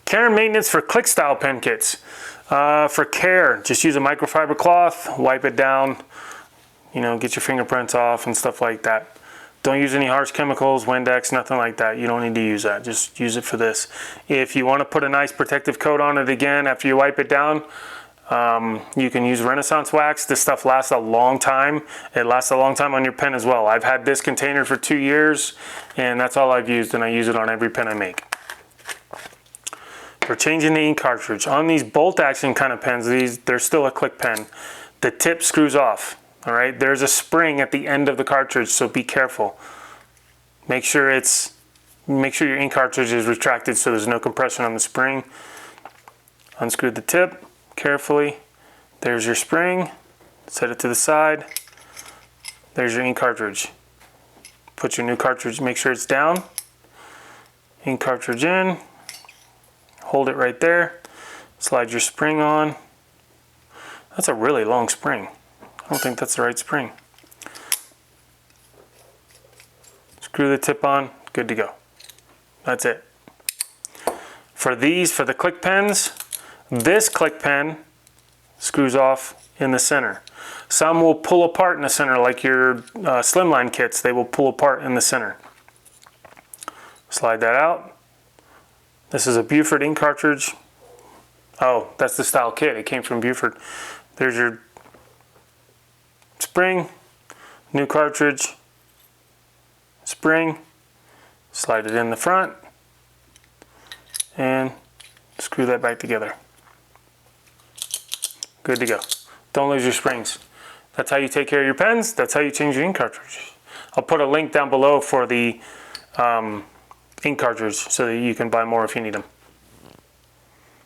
Care and maintenance for click style pen kits. For care, just use a microfiber cloth, wipe it down, you know, get your fingerprints off and stuff like that. Don't use any harsh chemicals, Windex, nothing like that. You don't need to use that. Just use it for this. If you want to put a nice protective coat on it again after you wipe it down, you can use Renaissance wax. This stuff lasts a long time. It lasts a long time on your pen as well. I've had this container for 2 years, and that's all I've used, and I use it on every pen I make. For changing the ink cartridge, on these bolt action kind of pens, they're still a click pen. The tip screws off. All right, there's a spring at the end of the cartridge, so be careful. Make sure your ink cartridge is retracted so there's no compression on the spring. Unscrew the tip carefully. There's your spring. Set it to the side. There's your ink cartridge. Put your new cartridge, make sure it's down. Ink cartridge in. Hold it right there. Slide your spring on. That's a really long spring. I don't think that's the right spring. Screw the tip on, good to go. That's it. For the click pens, this click pen screws off in the center. Some will pull apart in the center, like your slimline kits, they will pull apart in the center. Slide that out. This is a Buford ink cartridge. Oh, that's the style kit, it came from Buford. There's your spring, new cartridge, spring, slide it in the front, and screw that back together. Good to go. Don't lose your springs. That's how you take care of your pens. That's how you change your ink cartridge. I'll put a link down below for the ink cartridge so that you can buy more if you need them.